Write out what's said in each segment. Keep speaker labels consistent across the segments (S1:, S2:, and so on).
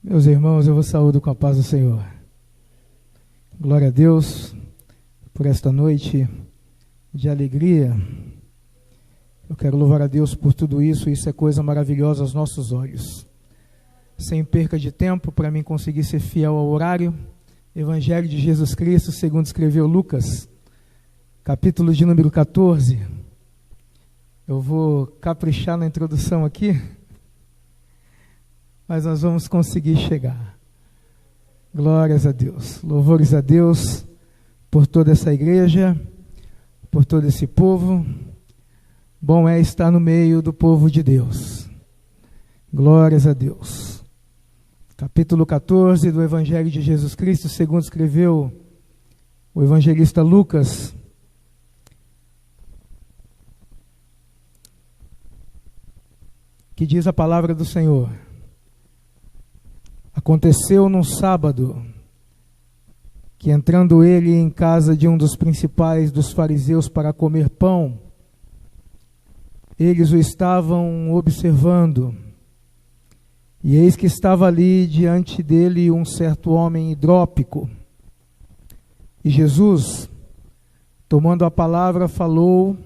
S1: Meus irmãos, eu vos saúdo com a paz do Senhor. Glória a Deus por esta noite de alegria. Eu quero louvar a Deus por tudo isso. Isso é coisa maravilhosa aos nossos olhos. Sem perca de tempo, para mim conseguir ser fiel ao horário, Evangelho de Jesus Cristo, segundo escreveu Lucas, capítulo de número 14. Eu vou caprichar na introdução aqui, mas nós vamos conseguir chegar. Glórias a Deus, louvores a Deus por toda essa igreja, por todo esse povo. Bom é estar no meio do povo de Deus. Glórias a Deus. Capítulo 14 do Evangelho de Jesus Cristo, segundo escreveu o evangelista Lucas. Que diz a palavra do Senhor. Aconteceu num sábado, que entrando ele em casa de um dos principais dos fariseus para comer pão, eles o estavam observando, e eis que estava ali diante dele um certo homem hidrópico. E Jesus, tomando a palavra, falou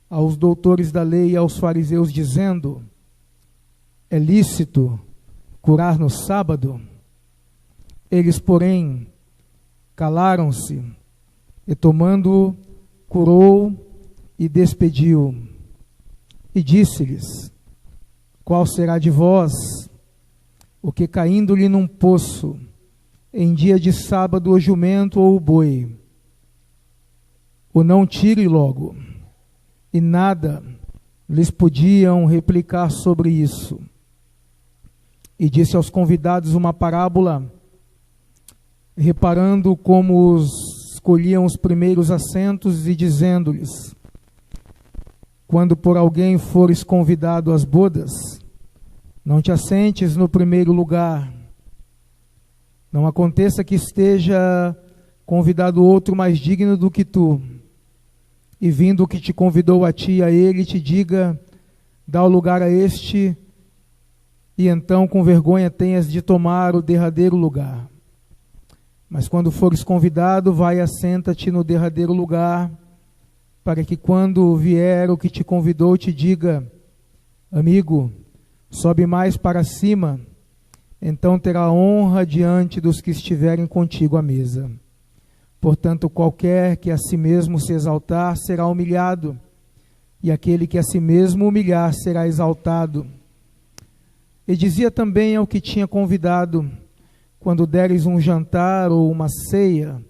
S1: aos doutores da lei e aos fariseus, dizendo: é lícito curar no sábado? Eles, porém, calaram-se, e tomando-o, curou e despediu. E disse-lhes: qual será de vós o que, caindo-lhe num poço, em dia de sábado, o jumento ou o boi, o não tire logo? E nada lhes podiam replicar sobre isso. E disse aos convidados uma parábola, reparando como escolhiam os primeiros assentos, e dizendo-lhes: quando por alguém fores convidado às bodas, não te assentes no primeiro lugar. Não aconteça que esteja convidado outro mais digno do que tu, e vindo o que te convidou a ti, a ele, te diga: dá o lugar a este, e então com vergonha tenhas de tomar o derradeiro lugar. Mas quando fores convidado, vai e assenta-te no derradeiro lugar, para que quando vier o que te convidou te diga: amigo, sobe mais para cima, então terá honra diante dos que estiverem contigo à mesa. Portanto, qualquer que a si mesmo se exaltar será humilhado, e aquele que a si mesmo humilhar será exaltado. E dizia também ao que tinha convidado: quando deres um jantar ou uma ceia,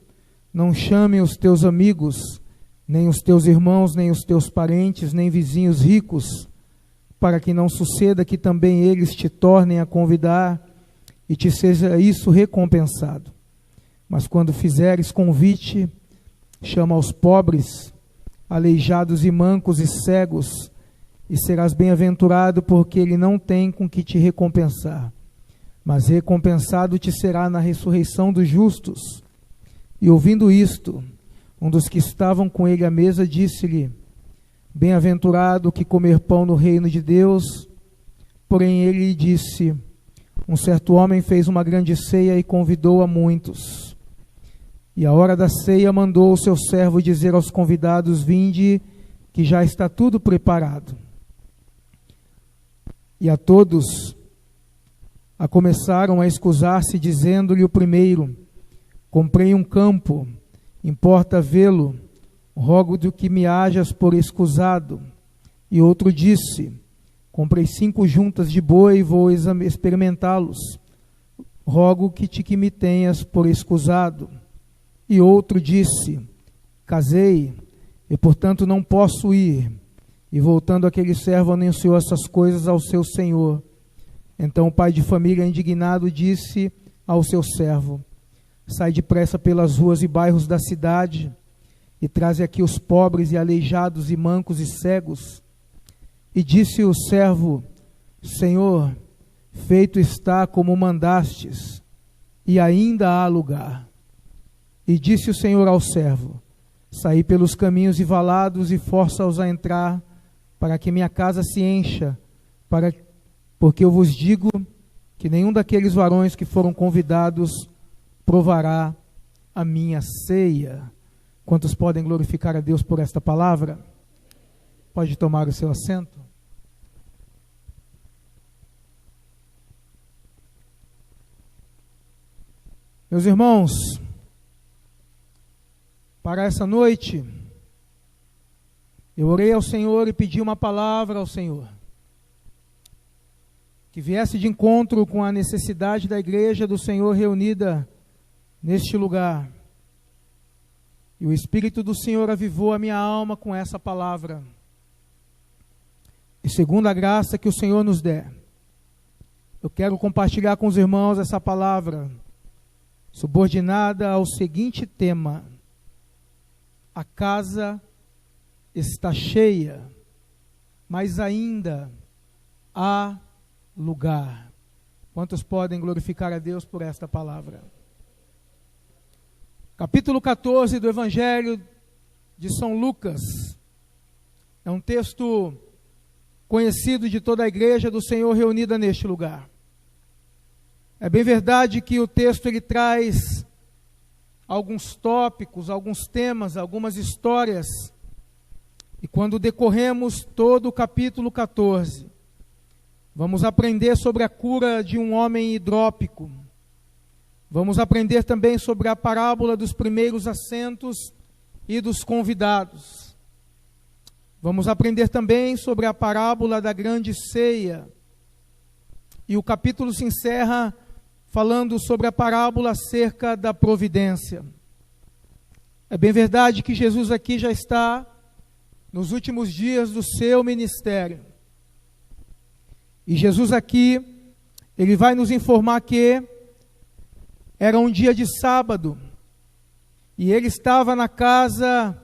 S1: não chame os teus amigos, nem os teus irmãos, nem os teus parentes, nem vizinhos ricos, para que não suceda que também eles te tornem a convidar e te seja isso recompensado. Mas quando fizeres convite, chama os pobres, aleijados e mancos e cegos, e serás bem-aventurado, porque ele não tem com que te recompensar, mas recompensado te será na ressurreição dos justos. E ouvindo isto, um dos que estavam com ele à mesa disse-lhe: bem-aventurado que comer pão no reino de Deus. Porém ele disse: um certo homem fez uma grande ceia e convidou a muitos. E à hora da ceia mandou o seu servo dizer aos convidados: vinde, que já está tudo preparado. E a todos começaram a escusar-se, dizendo-lhe o primeiro: comprei um campo, importa vê-lo, rogo do que me hajas por escusado. E outro disse: comprei 5 juntas de boi e vou experimentá-los, rogo que me tenhas por escusado. E outro disse: casei, e portanto não posso ir. E voltando aquele servo anunciou essas coisas ao seu senhor. Então o pai de família, indignado, disse ao seu servo: sai depressa pelas ruas e bairros da cidade, e traze aqui os pobres e aleijados e mancos e cegos. E disse o servo: Senhor, feito está como mandastes, e ainda há lugar. E disse o Senhor ao servo: saí pelos caminhos e valados e força-os a entrar, para que minha casa se encha, porque eu vos digo que nenhum daqueles varões que foram convidados provará a minha ceia. Quantos podem glorificar a Deus por esta palavra? Pode tomar o seu assento. Meus irmãos, para essa noite, eu orei ao Senhor e pedi uma palavra ao Senhor, que viesse de encontro com a necessidade da igreja do Senhor reunida neste lugar. E o Espírito do Senhor avivou a minha alma com essa palavra. E segundo a graça que o Senhor nos der, eu quero compartilhar com os irmãos essa palavra, subordinada ao seguinte tema: a casa está cheia, mas ainda há lugar. Quantos podem glorificar a Deus por esta palavra? Capítulo 14 do Evangelho de São Lucas. É um texto conhecido de toda a igreja do Senhor reunida neste lugar. É bem verdade que o texto ele traz alguns tópicos, alguns temas, algumas histórias. E quando decorremos todo o capítulo 14, vamos aprender sobre a cura de um homem hidrópico. Vamos aprender também sobre a parábola dos primeiros assentos e dos convidados. Vamos aprender também sobre a parábola da grande ceia. E o capítulo se encerra falando sobre a parábola acerca da providência. É bem verdade que Jesus aqui já está nos últimos dias do seu ministério. E Jesus aqui, ele vai nos informar que era um dia de sábado, e ele estava na casa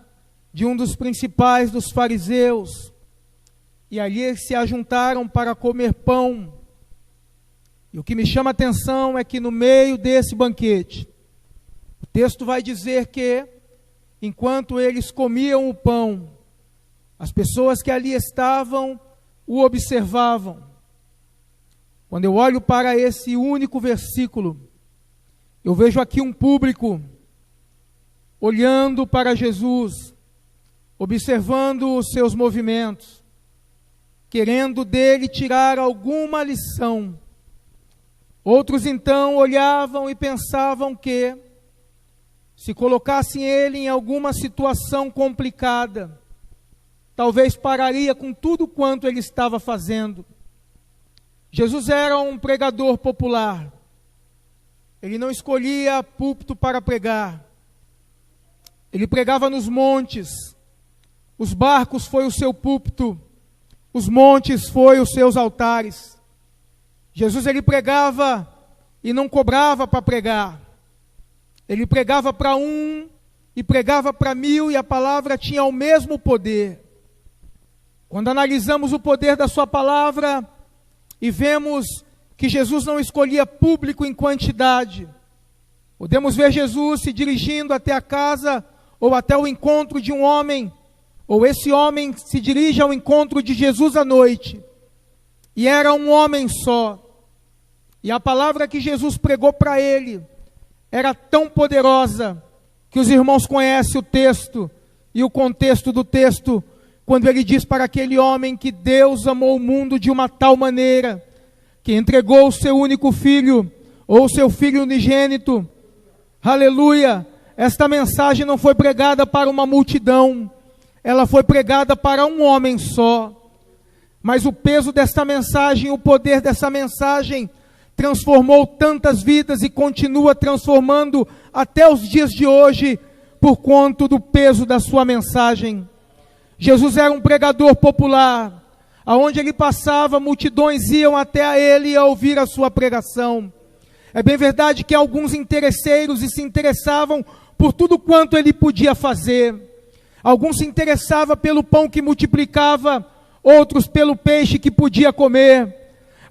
S1: de um dos principais dos fariseus, e ali eles se ajuntaram para comer pão. E o que me chama a atenção é que no meio desse banquete, o texto vai dizer que, enquanto eles comiam o pão, as pessoas que ali estavam o observavam. Quando eu olho para esse único versículo, eu vejo aqui um público olhando para Jesus, observando os seus movimentos, querendo dele tirar alguma lição. Outros então olhavam e pensavam que, se colocassem ele em alguma situação complicada, talvez pararia com tudo quanto ele estava fazendo. Jesus era um pregador popular. Ele não escolhia púlpito para pregar. Ele pregava nos montes. Os barcos foi o seu púlpito. Os montes foi os seus altares. Jesus ele pregava e não cobrava para pregar. Ele pregava para um e pregava para 1000 e a palavra tinha o mesmo poder. Quando analisamos o poder da sua palavra e vemos que Jesus não escolhia público em quantidade, podemos ver Jesus se dirigindo até a casa ou até o encontro de um homem, ou esse homem se dirige ao encontro de Jesus à noite, e era um homem só, e a palavra que Jesus pregou para ele era tão poderosa, que os irmãos conhecem o texto e o contexto do texto, quando ele diz para aquele homem que Deus amou o mundo de uma tal maneira, que entregou o seu único filho, ou seu filho unigênito. Aleluia! Esta mensagem não foi pregada para uma multidão, ela foi pregada para um homem só. Mas o peso desta mensagem, o poder dessa mensagem, transformou tantas vidas e continua transformando até os dias de hoje, por conta do peso da sua mensagem. Jesus era um pregador popular. Aonde ele passava, multidões iam até a ele a ouvir a sua pregação. É bem verdade que alguns interesseiros se interessavam por tudo quanto ele podia fazer. Alguns se interessavam pelo pão que multiplicava, outros pelo peixe que podia comer.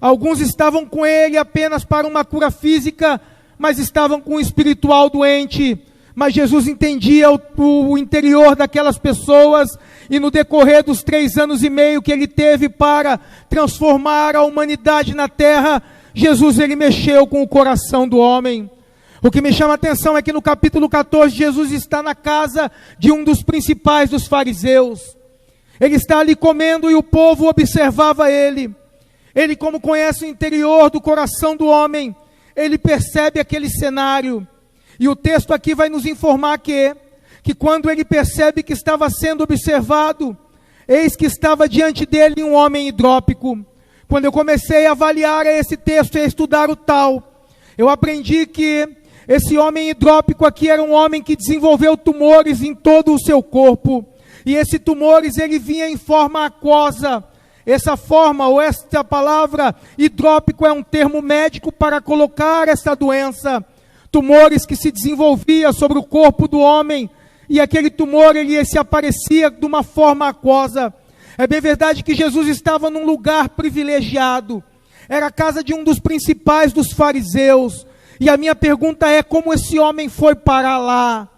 S1: Alguns estavam com ele apenas para uma cura física, mas estavam com o espiritual doente. Mas Jesus entendia o interior daquelas pessoas, e no decorrer dos 3 anos e meio que ele teve para transformar a humanidade na terra, Jesus ele mexeu com o coração do homem. O que me chama a atenção é que no capítulo 14, Jesus está na casa de um dos principais dos fariseus. Ele está ali comendo e o povo observava ele. Ele, como conhece o interior do coração do homem, ele percebe aquele cenário. E o texto aqui vai nos informar que quando ele percebe que estava sendo observado, eis que estava diante dele um homem hidrópico. Quando eu comecei a avaliar esse texto e a estudar o tal, eu aprendi que esse homem hidrópico aqui era um homem que desenvolveu tumores em todo o seu corpo. E esses tumores, ele vinha em forma aquosa. Essa forma, ou esta palavra hidrópico é um termo médico para colocar esta doença. Tumores que se desenvolvia sobre o corpo do homem. E aquele tumor, ele se aparecia de uma forma aquosa. É bem verdade que Jesus estava num lugar privilegiado. Era a casa de um dos principais dos fariseus. E a minha pergunta é, como esse homem foi parar lá?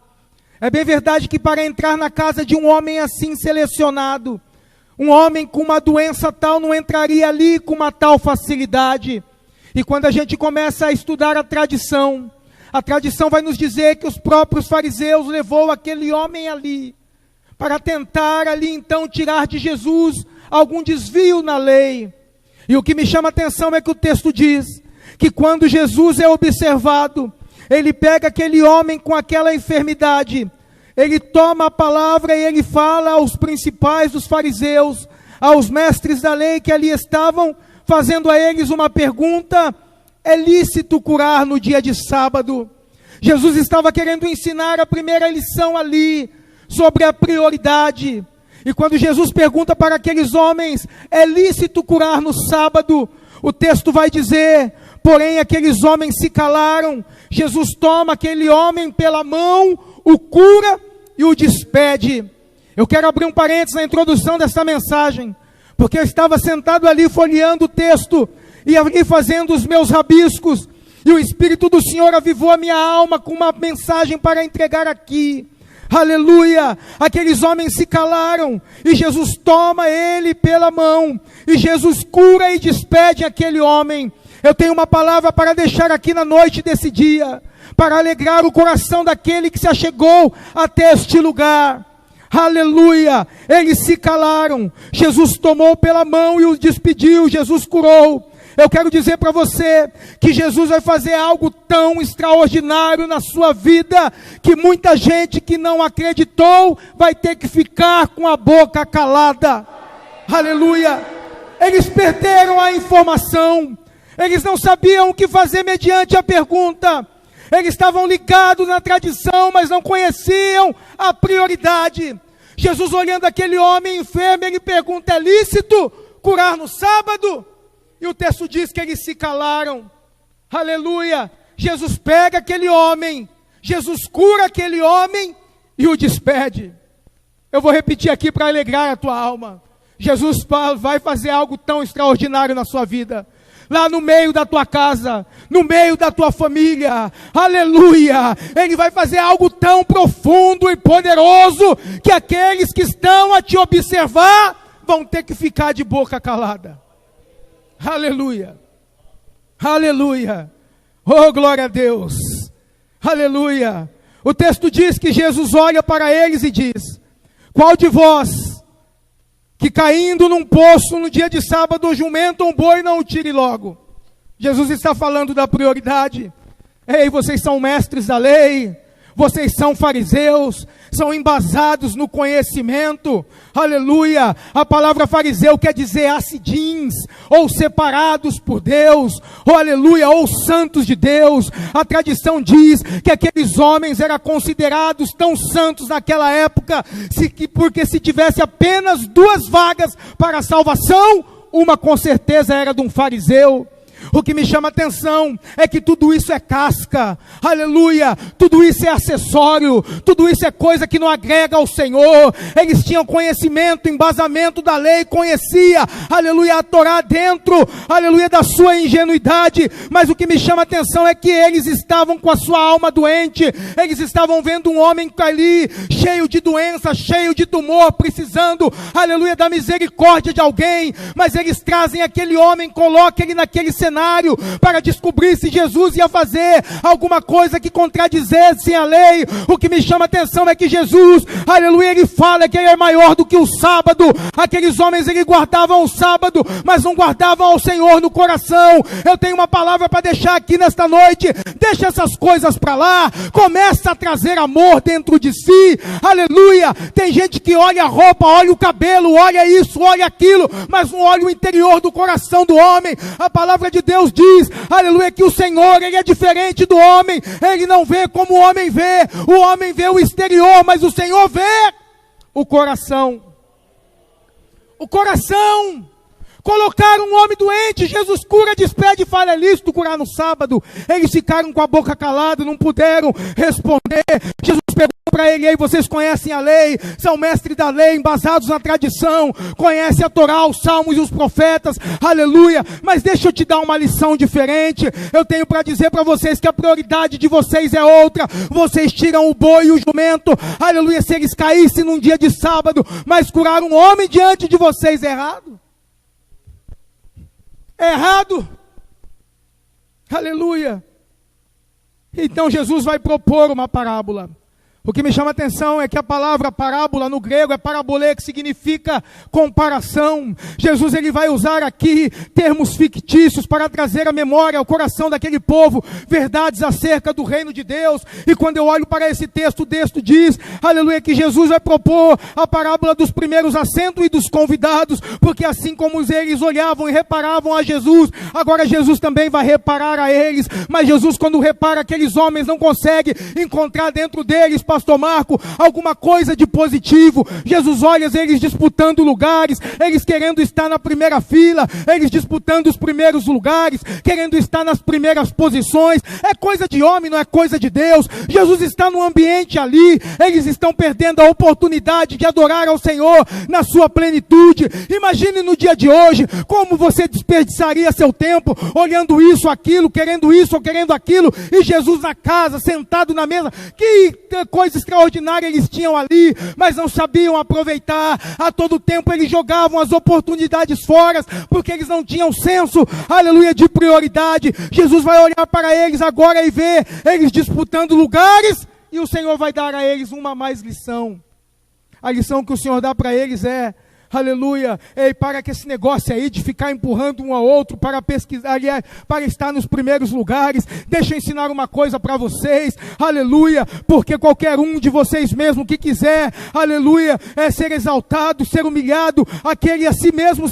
S1: É bem verdade que para entrar na casa de um homem assim selecionado, um homem com uma doença tal não entraria ali com uma tal facilidade. E quando a gente começa a estudar a tradição vai nos dizer que os próprios fariseus levou aquele homem ali, para tentar ali então tirar de Jesus algum desvio na lei. E o que me chama a atenção é que o texto diz que quando Jesus é observado, ele pega aquele homem com aquela enfermidade, ele toma a palavra e ele fala aos principais dos fariseus, aos mestres da lei que ali estavam, fazendo a eles uma pergunta: é lícito curar no dia de sábado? Jesus estava querendo ensinar a primeira lição ali, sobre a prioridade. E quando Jesus pergunta para aqueles homens, é lícito curar no sábado? O texto vai dizer: porém aqueles homens se calaram. Jesus toma aquele homem pela mão, o cura e o despede. Eu quero abrir um parênteses na introdução desta mensagem, porque eu estava sentado ali folheando o texto, e ali fazendo os meus rabiscos, e o Espírito do Senhor avivou a minha alma com uma mensagem para entregar aqui. Aleluia! Aqueles homens se calaram, e Jesus toma ele pela mão, e Jesus cura e despede aquele homem. Eu tenho uma palavra para deixar aqui na noite desse dia, para alegrar o coração daquele que se achegou até este lugar. Aleluia! Eles se calaram, Jesus tomou pela mão e os despediu, Jesus curou. Eu quero dizer para você que Jesus vai fazer algo tão extraordinário na sua vida, que muita gente que não acreditou vai ter que ficar com a boca calada. Aleluia! Eles perderam a informação, eles não sabiam o que fazer mediante a pergunta, eles estavam ligados na tradição, mas não conheciam a prioridade. Jesus, olhando aquele homem enfermo, ele pergunta: é lícito curar no sábado? E o texto diz que eles se calaram. Aleluia! Jesus pega aquele homem, Jesus cura aquele homem e o despede. Eu vou repetir aqui para alegrar a tua alma. Jesus vai fazer algo tão extraordinário na sua vida, lá no meio da tua casa, no meio da tua família. Aleluia! Ele vai fazer algo tão profundo e poderoso, que aqueles que estão a te observar vão ter que ficar de boca calada. Aleluia, aleluia, oh glória a Deus, aleluia. O texto diz que Jesus olha para eles e diz: qual de vós, que caindo num poço no dia de sábado, o jumento ou um boi não o tire logo? Jesus está falando da prioridade. Ei, vocês são mestres da lei, vocês são fariseus, são embasados no conhecimento. Aleluia! A palavra fariseu quer dizer assidins, ou separados por Deus, ou aleluia, ou santos de Deus. A tradição diz que aqueles homens eram considerados tão santos naquela época, porque se tivesse apenas 2 vagas para a salvação, uma com certeza era de um fariseu. O que me chama a atenção é que tudo isso é casca, aleluia, tudo isso é acessório, tudo isso é coisa que não agrega ao Senhor. Eles tinham conhecimento, embasamento da lei, conhecia, aleluia, a Torá dentro, aleluia, da sua ingenuidade. Mas o que me chama a atenção é que eles estavam com a sua alma doente, eles estavam vendo um homem ali, cheio de doença, cheio de tumor, precisando, aleluia, da misericórdia de alguém. Mas eles trazem aquele homem, colocam ele naquele cenário, cenário para descobrir se Jesus ia fazer alguma coisa que contradizesse a lei. O que me chama a atenção é que Jesus, aleluia, ele fala que ele é maior do que o sábado. Aqueles homens, eles guardavam o sábado, mas não guardavam ao Senhor no coração. Eu tenho uma palavra para deixar aqui nesta noite. Deixa essas coisas para lá, começa a trazer amor dentro de si, aleluia. Tem gente que olha a roupa, olha o cabelo, olha isso, olha aquilo, mas não olha o interior do coração do homem. A palavra de Deus diz, aleluia, que o Senhor, ele é diferente do homem. Ele não vê como o homem vê. O homem vê o exterior, mas o Senhor vê o coração. O coração. Colocaram um homem doente, Jesus cura, despede e fala, é lícito curar no sábado. Eles ficaram com a boca calada, não puderam responder. Jesus perguntou para ele, aí vocês conhecem a lei, são mestres da lei, embasados na tradição, conhecem a Torá, os salmos e os profetas, aleluia. Mas deixa eu te dar uma lição diferente. Eu tenho para dizer para vocês que a prioridade de vocês é outra. Vocês tiram o boi e o jumento, aleluia, se eles caíssem num dia de sábado, mas curar um homem diante de vocês é errado. É errado, aleluia. Então Jesus vai propor uma parábola. O que me chama a atenção é que a palavra parábola no grego é parabolê, que significa comparação. Jesus, ele vai usar aqui termos fictícios para trazer à memória, ao coração daquele povo, verdades acerca do reino de Deus. E quando eu olho para esse texto, o texto diz, aleluia, que Jesus vai propor a parábola dos primeiros assentos e dos convidados, porque assim como eles olhavam e reparavam a Jesus, agora Jesus também vai reparar a eles. Mas Jesus, quando repara aqueles homens, não consegue encontrar dentro deles, pastor Marco, alguma coisa de positivo. Jesus olha eles disputando lugares, eles querendo estar na primeira fila, eles disputando os primeiros lugares, querendo estar nas primeiras posições. É coisa de homem, não é coisa de Deus. Jesus está no ambiente ali, eles estão perdendo a oportunidade de adorar ao Senhor na sua plenitude. Imagine no dia de hoje, como você desperdiçaria seu tempo, olhando isso, aquilo, querendo isso ou querendo aquilo, e Jesus na casa, sentado na mesa. Que coisa extraordinária eles tinham ali, mas não sabiam aproveitar. A todo tempo eles jogavam as oportunidades fora, porque eles não tinham senso, aleluia, de prioridade. Jesus vai olhar para eles agora e ver eles disputando lugares, e o Senhor vai dar a eles uma mais lição. A lição que o Senhor dá para eles é, aleluia, ei, para que esse negócio aí de ficar empurrando um ao outro para pesquisar, para estar nos primeiros lugares, deixa eu ensinar uma coisa para vocês, aleluia, porque qualquer um de vocês mesmo que quiser, aleluia, ser exaltado, ser humilhado, aquele a si mesmo,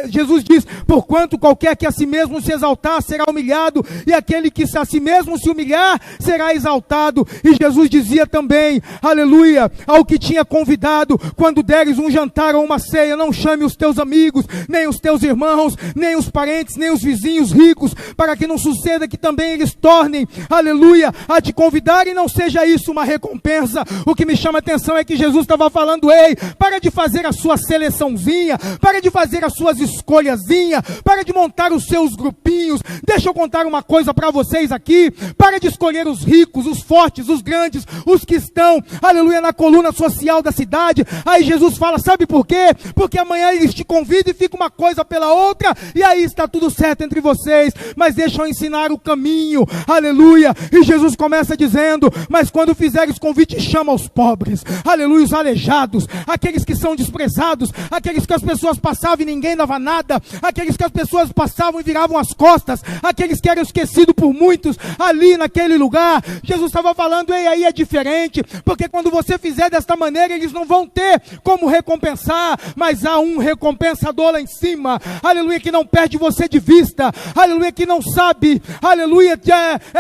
S1: Jesus diz, porquanto qualquer que a si mesmo se exaltar será humilhado, e aquele que a si mesmo se humilhar será exaltado. E Jesus dizia também, aleluia, ao que tinha convidado, quando deres um jantar ou uma ceia, não chame os teus amigos, nem os teus irmãos, nem os parentes, nem os vizinhos ricos, para que não suceda que também eles tornem, aleluia, a te convidar e não seja isso uma recompensa. O que me chama a atenção é que Jesus estava falando, ei, para de fazer a sua seleçãozinha, para de fazer as suas escolhazinhas, para de montar os seus grupinhos. Deixa eu contar uma coisa para vocês aqui, para de escolher os ricos, os fortes, os grandes, os que estão, aleluia, na coluna social da cidade. Aí Jesus fala, sabe por quê? Porque amanhã eles te convidam e fica uma coisa pela outra, e aí está tudo certo entre vocês, mas deixa eu ensinar o caminho, aleluia. E Jesus começa dizendo, mas quando fizeres convite, chama os pobres, aleluia, os aleijados, aqueles que são desprezados, aqueles que as pessoas passavam e ninguém dava nada, aqueles que as pessoas passavam e viravam as costas, aqueles que eram esquecidos por muitos ali naquele lugar. Jesus estava falando, ei, aí é diferente, porque quando você fizer desta maneira, eles não vão ter como recompensar, mas há um recompensador lá em cima, aleluia, que não perde você de vista, aleluia, que não sabe, aleluia,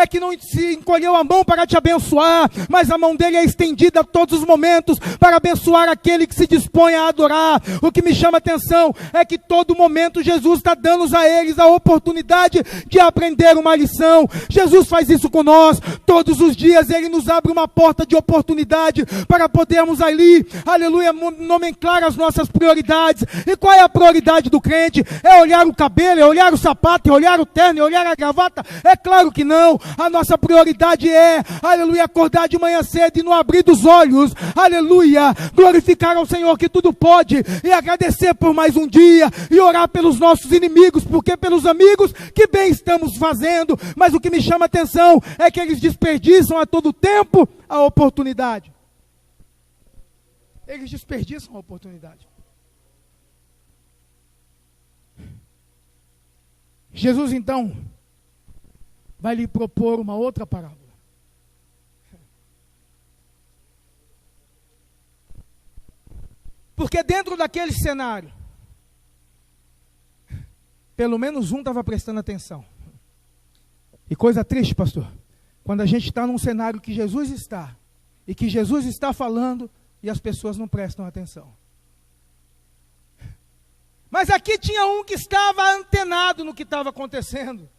S1: que não se encolheu a mão para te abençoar, mas a mão dele é estendida a todos os momentos para abençoar aquele que se dispõe a adorar. O que me chama a atenção é que todo momento Jesus está dando a eles a oportunidade de aprender uma lição. Jesus faz isso com nós, todos os dias ele nos abre uma porta de oportunidade para podermos ali, aleluia, nomenclar as nossas prioridades, prioridades. E qual é a prioridade do crente? É olhar o cabelo, é olhar o sapato, é olhar o terno, é olhar a gravata? É claro que não. A nossa prioridade é, aleluia, acordar de manhã cedo e no abrir dos olhos, aleluia, glorificar ao Senhor que tudo pode, e agradecer por mais um dia, e orar pelos nossos inimigos, porque pelos amigos que bem estamos fazendo. Mas o que me chama a atenção é que eles desperdiçam a todo tempo a oportunidade. Eles desperdiçam a oportunidade. Jesus então vai lhe propor uma outra parábola. Porque dentro daquele cenário, pelo menos um estava prestando atenção. E coisa triste, pastor, quando a gente está num cenário que Jesus está, e que Jesus está falando, e as pessoas não prestam atenção. Mas aqui tinha um que estava antenado no que estava acontecendo.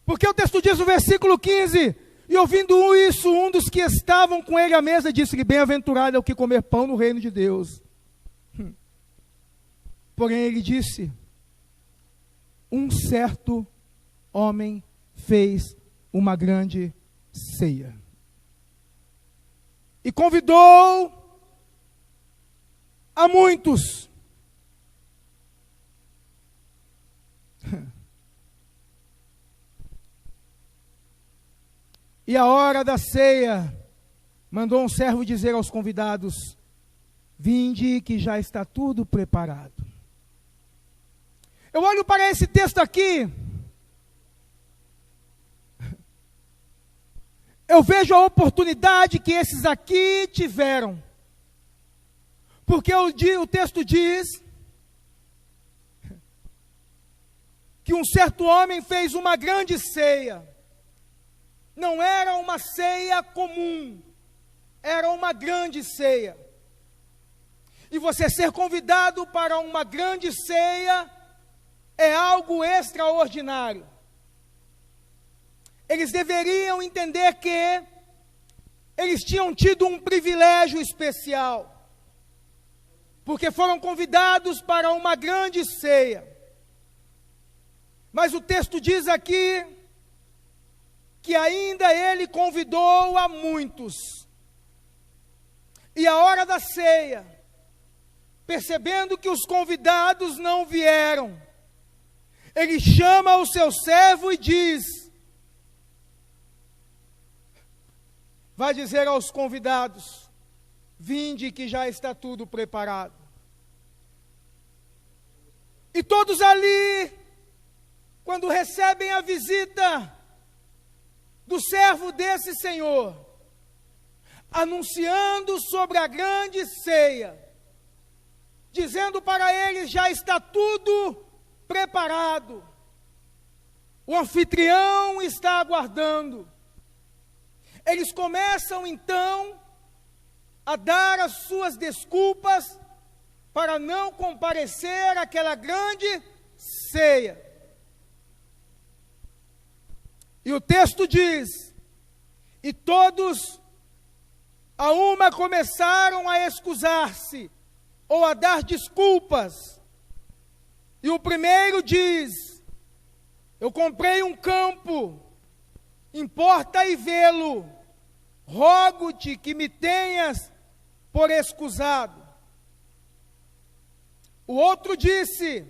S1: Porque o texto diz no versículo 15, e ouvindo isso, um dos que estavam com ele à mesa disse-lhe: bem-aventurado é o que comer pão no reino de Deus. Porém ele disse: um certo homem fez uma grande ceia e convidou a muitos. E a hora da ceia, mandou um servo dizer aos convidados: vinde que já está tudo preparado. Eu olho para esse texto aqui, eu vejo a oportunidade que esses aqui tiveram. Porque o texto diz que um certo homem fez uma grande ceia. Não era uma ceia comum, era uma grande ceia. E você ser convidado para uma grande ceia é algo extraordinário. Eles deveriam entender que eles tinham tido um privilégio especial, porque foram convidados para uma grande ceia. Mas o texto diz aqui que ainda ele convidou a muitos. E a hora da ceia, percebendo que os convidados não vieram, ele chama o seu servo e diz: vai dizer aos convidados: vinde que já está tudo preparado. E todos ali, quando recebem a visita do servo desse Senhor, anunciando sobre a grande ceia, dizendo para eles: já está tudo preparado, o anfitrião está aguardando. Eles começam então a dar as suas desculpas para não comparecer àquela grande ceia. E o texto diz: e todos a uma começaram a excusar-se, ou a dar desculpas. E o primeiro diz: eu comprei um campo, importa ir vê-lo, rogo-te que me tenhas por escusado. O outro disse: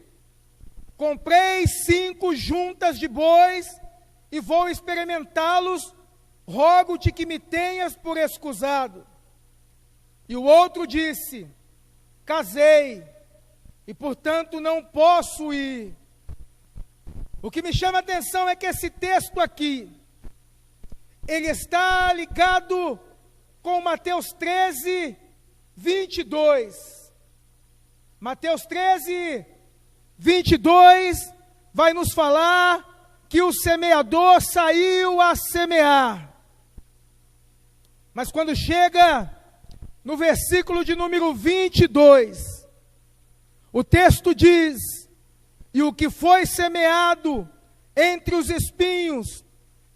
S1: comprei 5 juntas de bois e vou experimentá-los, rogo-te que me tenhas por escusado. E o outro disse: casei, e portanto não posso ir. O que me chama a atenção é que esse texto aqui, ele está ligado com Mateus 13, 22. Mateus 13, 22 vai nos falar que o semeador saiu a semear. Mas quando chega no versículo de número 22, o texto diz: e o que foi semeado entre os espinhos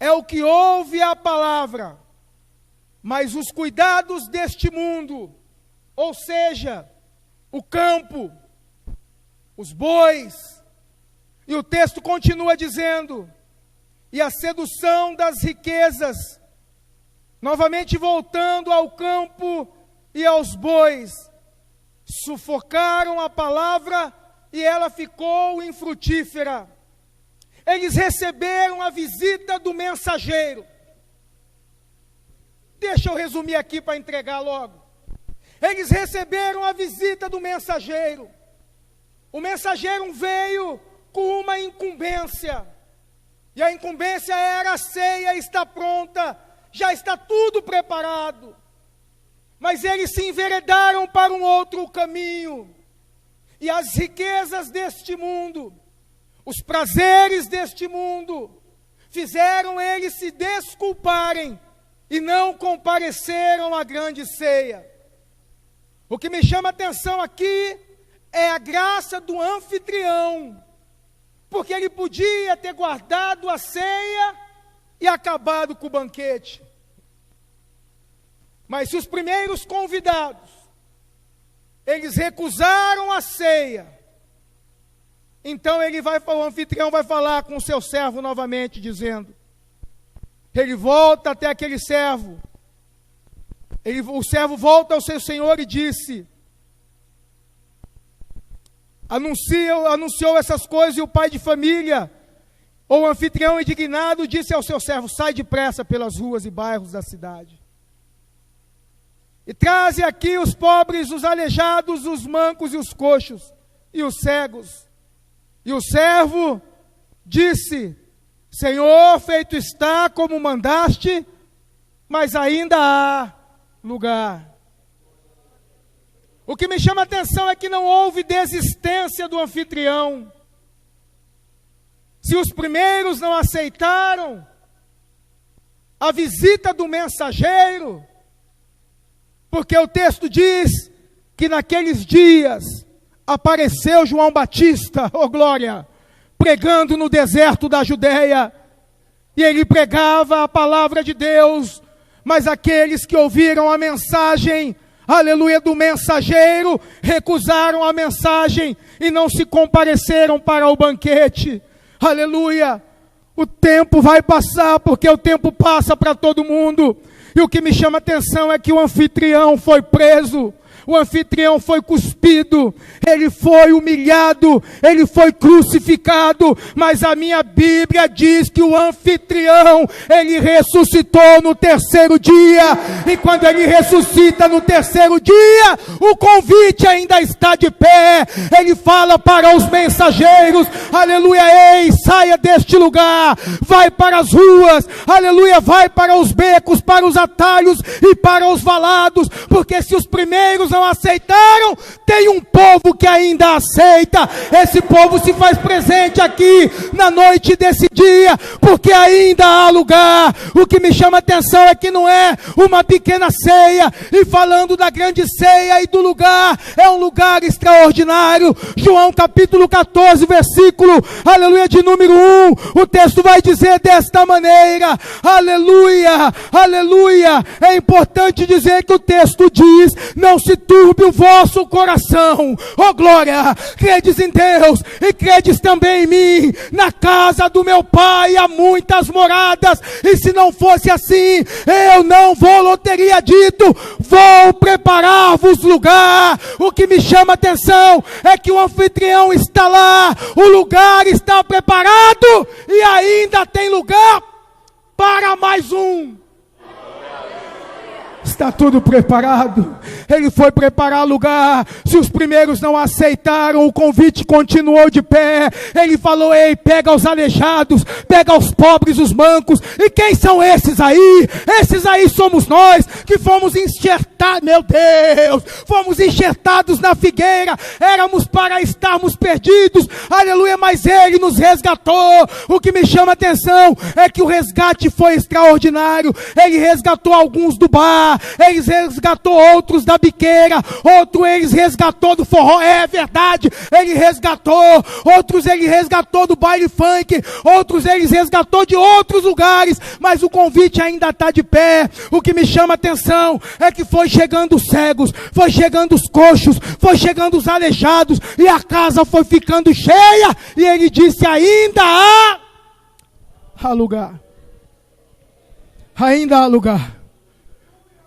S1: é o que ouve a palavra, mas os cuidados deste mundo, ou seja, o campo, os bois. E o texto continua dizendo: e a sedução das riquezas, novamente voltando ao campo e aos bois, sufocaram a palavra e ela ficou infrutífera. Eles receberam a visita do mensageiro. Deixa eu resumir aqui para entregar logo. Eles receberam a visita do mensageiro. O mensageiro veio com uma incumbência. E a incumbência era: a ceia está pronta, já está tudo preparado. Mas eles se enveredaram para um outro caminho. E as riquezas deste mundo, os prazeres deste mundo, fizeram eles se desculparem e não compareceram à grande ceia. O que me chama a atenção aqui é a graça do anfitrião, porque ele podia ter guardado a ceia e acabado com o banquete. Mas se os primeiros convidados, eles recusaram a ceia, então o anfitrião vai falar com o seu servo novamente, dizendo, ele volta até aquele servo, o servo volta ao seu senhor e disse, anunciou essas coisas, e o pai de família, ou o anfitrião indignado, disse ao seu servo: sai depressa pelas ruas e bairros da cidade, e traze aqui os pobres, os aleijados, os mancos e os coxos, e os cegos. E o servo disse: Senhor, feito está como mandaste, mas ainda há lugar. O que me chama a atenção é que não houve desistência do anfitrião. Se os primeiros não aceitaram a visita do mensageiro, porque o texto diz que naqueles dias apareceu João Batista, oh glória, pregando no deserto da Judeia, e ele pregava a palavra de Deus, mas aqueles que ouviram a mensagem, aleluia, do mensageiro, recusaram a mensagem e não se compareceram para o banquete, aleluia. O tempo vai passar, porque o tempo passa para todo mundo, e o que me chama a atenção é que o anfitrião foi preso, o anfitrião foi cuspido, ele foi humilhado, ele foi crucificado, mas a minha Bíblia diz que o anfitrião, ele ressuscitou no terceiro dia, e quando ele ressuscita no terceiro dia, o convite ainda está de pé, ele fala para os mensageiros, aleluia, ei, saia deste lugar, vai para as ruas, aleluia, vai para os becos, para os atalhos e para os valados, porque se os primeiros não aceitaram, tem um povo que ainda aceita. Esse povo se faz presente aqui na noite desse dia, porque ainda há lugar. O que me chama a atenção é que não é uma pequena ceia, e falando da grande ceia e do lugar, é um lugar extraordinário. João capítulo 14, versículo, aleluia, de número 1, o texto vai dizer desta maneira, aleluia, aleluia. É importante dizer que o texto diz: não se turbe o vosso coração, oh glória, credes em Deus e credes também em mim, na casa do meu pai há muitas moradas, e se não fosse assim, eu não vou teria dito, vou preparar-vos lugar. O que me chama a atenção é que o anfitrião está lá, o lugar está preparado, e ainda tem lugar para mais um. Está tudo preparado. Ele foi preparar lugar. Se os primeiros não aceitaram, o convite continuou de pé. Ele falou: ei, pega os aleijados, pega os pobres, os mancos. E quem são esses aí? Esses aí somos nós, que fomos enxertados, meu Deus, fomos enxertados na figueira. Éramos para estarmos perdidos, aleluia, mas ele nos resgatou. O que me chama a atenção é que o resgate foi extraordinário. Ele resgatou alguns do bar, Ele resgatou outros da biqueira, outros ele resgatou do forró, é verdade, ele resgatou, outros ele resgatou do baile funk, outros ele resgatou de outros lugares, mas o convite ainda está de pé. O que me chama a atenção é que foi chegando os cegos, foi chegando os coxos, foi chegando os aleijados, e a casa foi ficando cheia, e ele disse: ainda há lugar, ainda há lugar.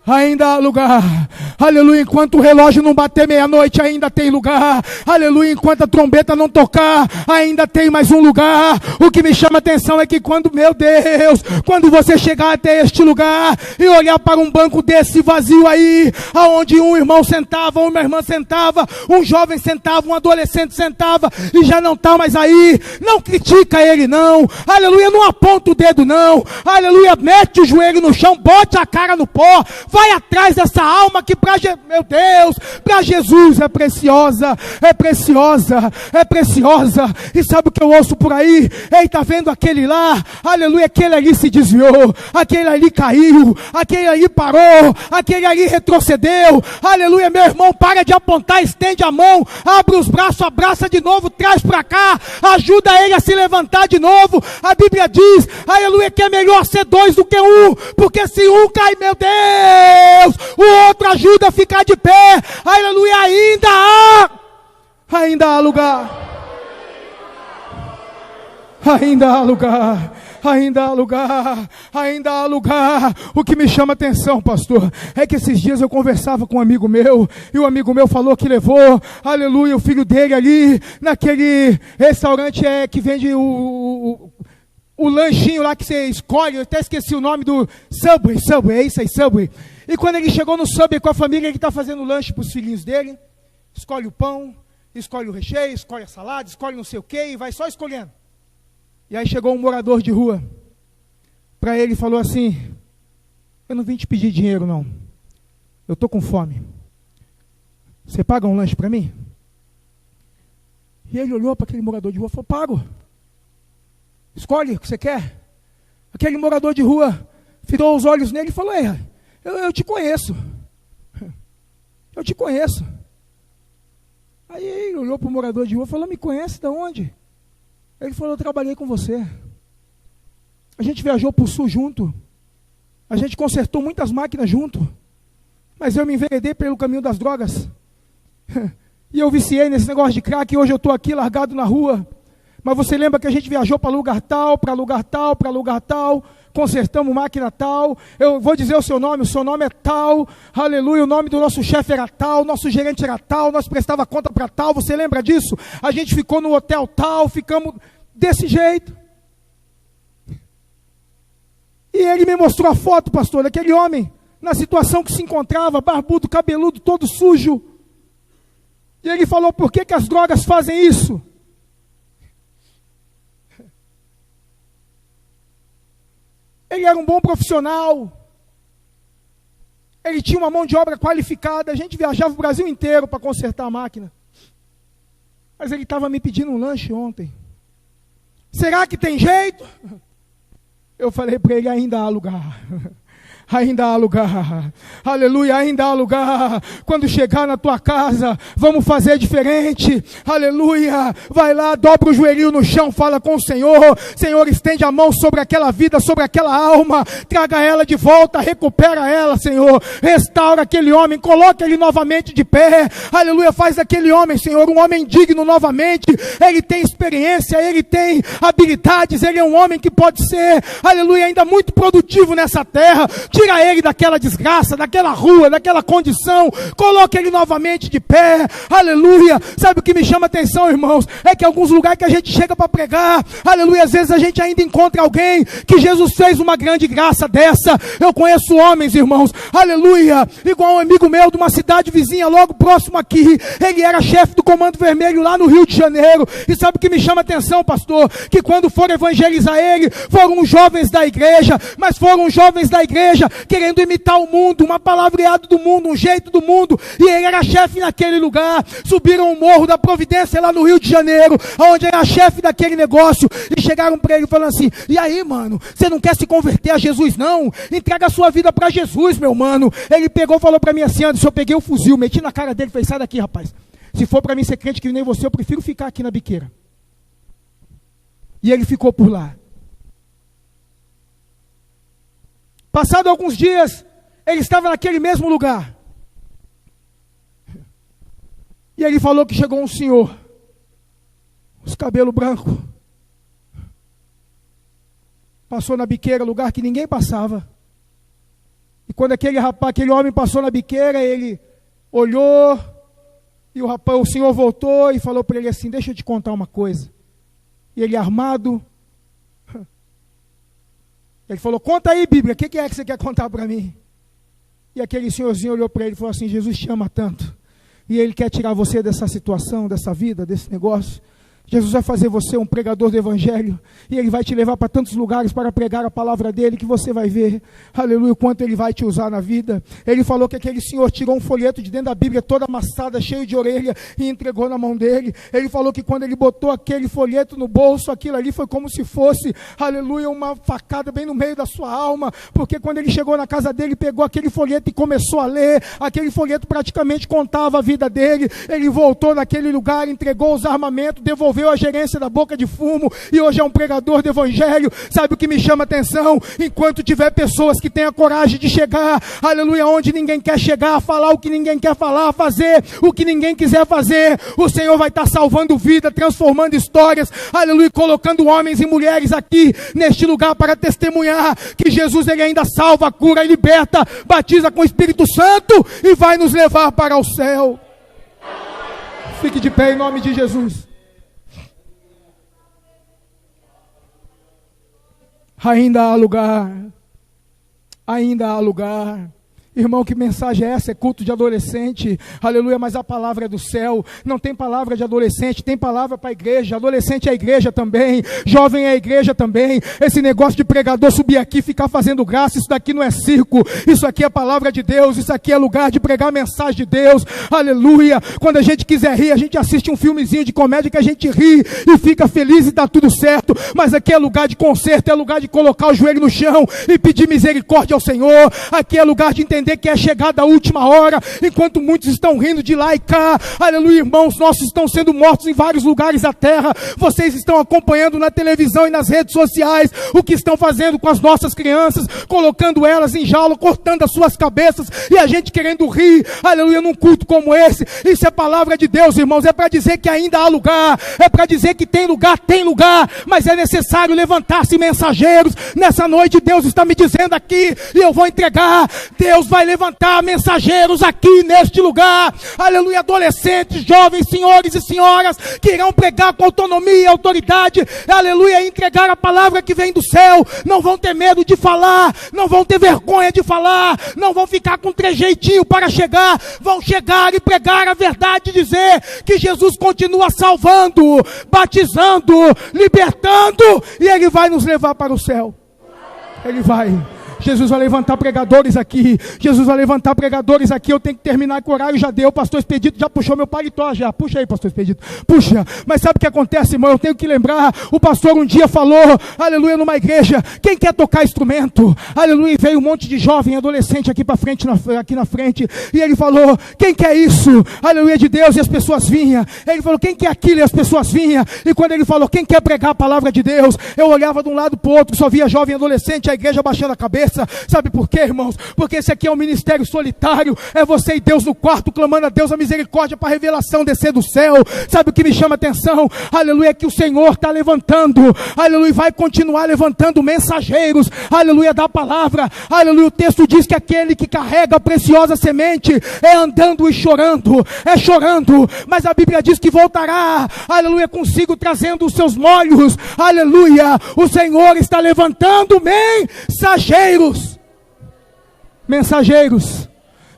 S1: Ainda há lugar, aleluia, enquanto o relógio não bater meia-noite, ainda tem lugar, aleluia, enquanto a trombeta não tocar, ainda tem mais um lugar. O que me chama a atenção é que quando, meu Deus, quando você chegar até este lugar, e olhar para um banco desse vazio aí, aonde um irmão sentava, uma irmã sentava, um jovem sentava, um adolescente sentava, e já não está mais aí, não critica ele não, aleluia, não aponta o dedo não, aleluia, mete o joelho no chão, bote a cara no pó, vai atrás dessa alma que meu Deus, para Jesus é preciosa, é preciosa, é preciosa. E sabe o que eu ouço por aí? Ei, está vendo aquele lá? Aleluia, aquele ali se desviou, aquele ali caiu, aquele ali parou, aquele ali retrocedeu. Aleluia, meu irmão, para de apontar, estende a mão, abre os braços, abraça de novo, traz para cá, ajuda ele a se levantar de novo. A Bíblia diz, aleluia, que é melhor ser dois do que um, porque se um cai, meu Deus, o outro ajuda a ficar de pé. Aleluia, ainda há lugar, ainda há lugar, ainda há lugar, ainda há lugar. O que me chama a atenção, pastor, é que esses dias eu conversava com um amigo meu, e o amigo meu falou que levou, aleluia, o filho dele ali, naquele restaurante que vende o lanchinho lá que você escolhe, eu até esqueci o nome do Subway, é isso aí, Subway. E quando ele chegou no Subway com a família, ele está fazendo lanche para os filhinhos dele, escolhe o pão, escolhe o recheio, escolhe a salada, escolhe não sei o que, e vai só escolhendo. E aí chegou um morador de rua para ele e falou assim: eu não vim te pedir dinheiro não, eu estou com fome, você paga um lanche para mim? E ele olhou para aquele morador de rua e falou: pago, escolhe o que você quer. Aquele morador de rua virou os olhos nele e falou: eu te conheço, eu te conheço. Aí ele olhou para o morador de rua e falou: me conhece de onde? Ele falou: eu trabalhei com você, a gente viajou para o sul junto, a gente consertou muitas máquinas junto, mas eu me enveredei pelo caminho das drogas, e eu viciei nesse negócio de crack, e hoje eu estou aqui largado na rua. Mas você lembra que a gente viajou para lugar tal, para lugar tal, para lugar tal, consertamos máquina tal, eu vou dizer o seu nome é tal, aleluia, o nome do nosso chefe era tal, nosso gerente era tal, nós prestava conta para tal, você lembra disso? A gente ficou no hotel tal, ficamos desse jeito. E ele me mostrou a foto, pastor, daquele homem, na situação que se encontrava, barbudo, cabeludo, todo sujo. E ele falou: por que as drogas fazem isso? Ele era um bom profissional, ele tinha uma mão de obra qualificada, a gente viajava o Brasil inteiro para consertar a máquina. Mas ele estava me pedindo um lanche ontem. Será que tem jeito? Eu falei para ele: ainda há lugar. Ainda há lugar, aleluia, ainda há lugar. Quando chegar na tua casa, vamos fazer diferente, aleluia. Vai lá, dobra o joelhinho no chão, fala com o Senhor: Senhor, estende a mão sobre aquela vida, sobre aquela alma, traga ela de volta, recupera ela, Senhor, restaura aquele homem, coloca ele novamente de pé, aleluia. Faz daquele homem, Senhor, um homem digno novamente. Ele tem experiência, ele tem habilidades, ele é um homem que pode ser, aleluia, ainda muito produtivo nessa terra. Tira ele daquela desgraça, daquela rua, daquela condição, coloca ele novamente de pé, aleluia. Sabe o que me chama a atenção, irmãos? É que alguns lugares que a gente chega para pregar, aleluia, às vezes a gente ainda encontra alguém que Jesus fez uma grande graça dessa. Eu conheço homens, irmãos, aleluia, igual um amigo meu de uma cidade vizinha, logo próximo aqui, ele era chefe do Comando Vermelho lá no Rio de Janeiro. E sabe o que me chama a atenção, pastor? Que quando for evangelizar ele, foram os jovens da igreja, mas foram os jovens da igreja querendo imitar o mundo, uma palavreado do mundo, um jeito do mundo, e ele era chefe naquele lugar. Subiram o Morro da Providência lá no Rio de Janeiro, onde era chefe daquele negócio, e chegaram para ele falando assim: e aí, mano, você não quer se converter a Jesus não? Entrega a sua vida para Jesus, meu mano. Ele pegou e falou para mim assim: Anderson, eu peguei o fuzil, meti na cara dele, falei: sai daqui, rapaz, se for para mim ser crente que nem você, eu prefiro ficar aqui na biqueira. E ele ficou por lá. Passado alguns dias, ele estava naquele mesmo lugar. E ele falou que chegou um senhor, os cabelos brancos, passou na biqueira, lugar que ninguém passava. E quando aquele homem passou na biqueira, ele olhou, e o senhor voltou e falou para ele assim: deixa eu te contar uma coisa. E ele armado, ele falou: conta aí, Bíblia, o que é que você quer contar para mim? E aquele senhorzinho olhou para ele e falou assim: Jesus te ama tanto, e ele quer tirar você dessa situação, dessa vida, desse negócio. Jesus vai fazer você um pregador do Evangelho, e Ele vai te levar para tantos lugares para pregar a palavra dEle, que você vai ver, aleluia, o quanto Ele vai te usar na vida. Ele falou que aquele senhor tirou um folheto de dentro da Bíblia, toda amassada, cheio de orelha, e entregou na mão dele. Ele falou que quando ele botou aquele folheto no bolso, aquilo ali foi como se fosse, aleluia, uma facada bem no meio da sua alma, porque quando ele chegou na casa dele, pegou aquele folheto e começou a ler. Aquele folheto praticamente contava a vida dele. Ele voltou naquele lugar, entregou os armamentos, devolveu a gerência da Boca de Fumo, e hoje é um pregador do Evangelho. Sabe o que me chama a atenção? Enquanto tiver pessoas que tenham a coragem de chegar, aleluia, onde ninguém quer chegar, falar o que ninguém quer falar, fazer o que ninguém quiser fazer, o Senhor vai estar salvando vida, transformando histórias, aleluia, colocando homens e mulheres aqui neste lugar para testemunhar que Jesus, Ele ainda salva, cura e liberta, batiza com o Espírito Santo e vai nos levar para o céu. Fique de pé em nome de Jesus. Ainda há lugar, ainda há lugar. Irmão, que mensagem é essa? É culto de adolescente, aleluia, mas a palavra é do céu. Não tem palavra de adolescente, tem palavra para a igreja. Adolescente é a igreja também, jovem é a igreja também. Esse negócio de pregador subir aqui e ficar fazendo graça, isso daqui não é circo, isso aqui é palavra de Deus, isso aqui é lugar de pregar a mensagem de Deus, aleluia. Quando a gente quiser rir, a gente assiste um filmezinho de comédia que a gente ri e fica feliz e dá tudo certo, mas aqui é lugar de conserto, é lugar de colocar o joelho no chão e pedir misericórdia ao Senhor. Aqui é lugar de entender que é chegada a última hora, enquanto muitos estão rindo de lá e cá, aleluia, irmãos nossos estão sendo mortos em vários lugares da terra. Vocês estão acompanhando na televisão e nas redes sociais o que estão fazendo com as nossas crianças, colocando elas em jaula, cortando as suas cabeças, e a gente querendo rir, aleluia, num culto como esse. Isso é palavra de Deus, irmãos, é para dizer que ainda há lugar, é para dizer que tem lugar, mas é necessário levantar-se mensageiros. Nessa noite Deus está me dizendo aqui, e eu vou entregar, Deus vai levantar mensageiros aqui neste lugar, aleluia, adolescentes, jovens, senhores e senhoras, que irão pregar com autonomia e autoridade, aleluia, entregar a palavra que vem do céu. Não vão ter medo de falar, não vão ter vergonha de falar, não vão ficar com trejeitinho para chegar, vão chegar e pregar a verdade, dizer que Jesus continua salvando, batizando, libertando, e Ele vai nos levar para o céu. Ele vai. Jesus vai levantar pregadores aqui. Jesus vai levantar pregadores aqui. Eu tenho que terminar com o horário, já deu. O pastor Expedito já puxou meu paletó já. Puxa aí, pastor Expedito. Puxa. Mas sabe o que acontece, irmão? Eu tenho que lembrar. O pastor um dia falou, aleluia, numa igreja: quem quer tocar instrumento? Aleluia. E veio um monte de jovem, adolescente aqui para frente, aqui na frente. E ele falou: quem quer isso? Aleluia, de Deus. E as pessoas vinham. Ele falou: quem quer aquilo? E as pessoas vinham. E quando ele falou: quem quer pregar a palavra de Deus? Eu olhava de um lado para o outro, só via jovem, adolescente, a igreja baixando a cabeça. Sabe por quê, irmãos? Porque esse aqui é um ministério solitário. É você e Deus no quarto, clamando a Deus a misericórdia para a revelação descer do céu. Sabe o que me chama a atenção? Aleluia, que o Senhor está levantando, aleluia, vai continuar levantando mensageiros, aleluia, da palavra. Aleluia, o texto diz que aquele que carrega a preciosa semente é andando e chorando, é chorando, mas a Bíblia diz que voltará, aleluia, consigo trazendo os seus molhos. Aleluia, o Senhor está levantando mensageiros.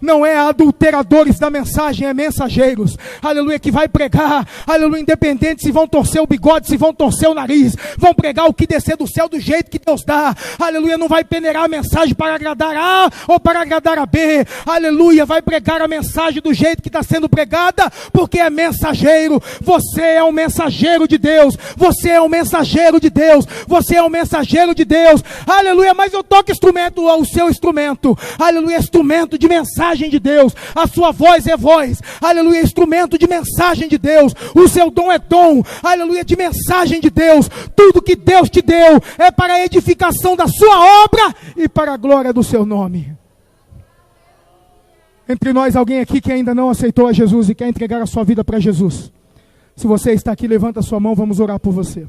S1: não é adulteradores da mensagem, é mensageiros, aleluia, que vai pregar, aleluia, independente se vão torcer o bigode, se vão torcer o nariz, vão pregar o que descer do céu do jeito que Deus dá, aleluia, não vai peneirar a mensagem para agradar A ou para agradar a B, aleluia, vai pregar a mensagem do jeito que está sendo pregada, porque é mensageiro. Você é um mensageiro de Deus, você é um mensageiro de Deus, você é um mensageiro de Deus, aleluia. Mas eu toco instrumento, o seu instrumento, aleluia, instrumento de mensagem de Deus, a sua voz é voz, aleluia, instrumento de mensagem de Deus, o seu dom é dom, aleluia, de mensagem de Deus. Tudo que Deus te deu é para a edificação da sua obra e para a glória do seu nome. Entre nós, alguém aqui que ainda não aceitou a Jesus e quer entregar a sua vida para Jesus? Se você está aqui, levanta a sua mão, vamos orar por você.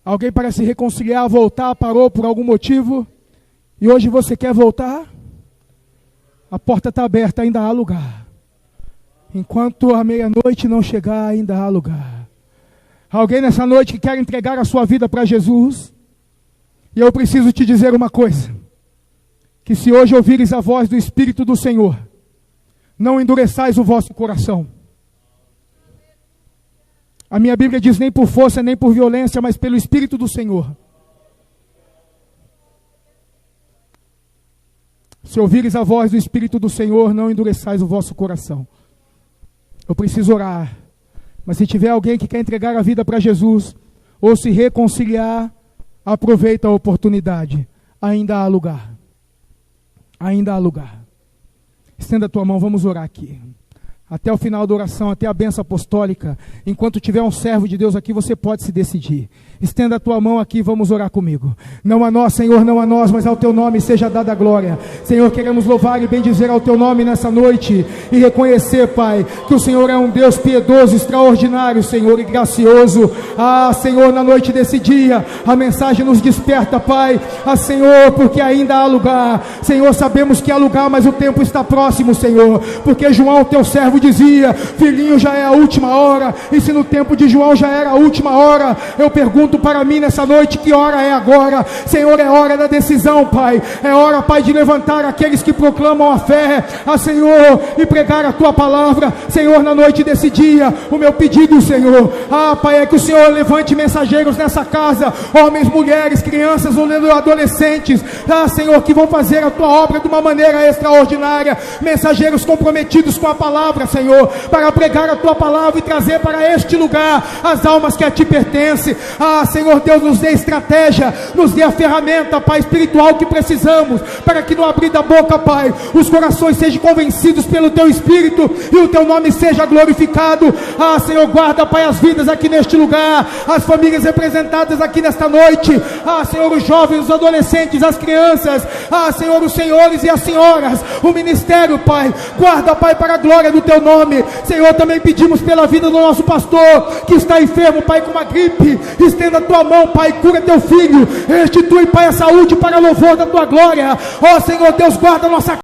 S1: Alguém para se reconciliar, voltar, parou por algum motivo, e hoje você quer voltar? A porta está aberta, ainda há lugar. Enquanto a meia-noite não chegar, ainda há lugar. Alguém nessa noite que quer entregar a sua vida para Jesus? E eu preciso te dizer uma coisa, que se hoje ouvires a voz do Espírito do Senhor, não endureçais o vosso coração. A minha Bíblia diz nem por força, nem por violência, mas pelo Espírito do Senhor. Se ouvires a voz do Espírito do Senhor, não endureçais o vosso coração. Eu preciso orar. Mas se tiver alguém que quer entregar a vida para Jesus, ou se reconciliar, aproveita a oportunidade. Ainda há lugar. Ainda há lugar. Estenda a tua mão, vamos orar aqui. Até o final da oração, até a bênção apostólica. Enquanto tiver um servo de Deus aqui, você pode se decidir. Estenda a tua mão aqui, vamos orar comigo. Não a nós, Senhor, não a nós, mas ao teu nome seja dada a glória. Senhor, queremos louvar e bendizer ao teu nome nessa noite. E reconhecer, Pai, que o Senhor é um Deus piedoso, extraordinário, Senhor, e gracioso. Ah, Senhor, na noite desse dia, a mensagem nos desperta, Pai. Ah, Senhor, porque ainda há lugar. Senhor, sabemos que há lugar, mas o tempo está próximo, Senhor. Porque João, teu servo, dizia, filhinho, já é a última hora. E se no tempo de João já era a última hora, eu pergunto para mim nessa noite, que hora é agora? Senhor, é hora da decisão, Pai. É hora, Pai, de levantar aqueles que proclamam a fé, a Senhor, e pregar a tua palavra. Senhor, na noite desse dia, o meu pedido, Senhor, Pai, é que o Senhor levante mensageiros nessa casa, homens, mulheres, crianças, adolescentes, Senhor, que vão fazer a tua obra de uma maneira extraordinária, mensageiros comprometidos com a palavra, Senhor, para pregar a tua palavra e trazer para este lugar as almas que a ti pertencem. Senhor Deus, nos dê estratégia, nos dê a ferramenta, Pai, espiritual que precisamos, para que no abrir da boca, Pai, os corações sejam convencidos pelo teu Espírito e o teu nome seja glorificado. Senhor, guarda, Pai, as vidas aqui neste lugar, as famílias representadas aqui nesta noite, Senhor, os jovens, os adolescentes, as crianças, Senhor, os senhores e as senhoras, o ministério, Pai, guarda, Pai, para a glória do teu nome. Senhor, também pedimos pela vida do nosso pastor, que está enfermo, Pai, com uma gripe. Estenda a tua mão, Pai, cura teu filho, restitui, Pai, a saúde para louvor da tua glória. Senhor Deus, guarda a nossa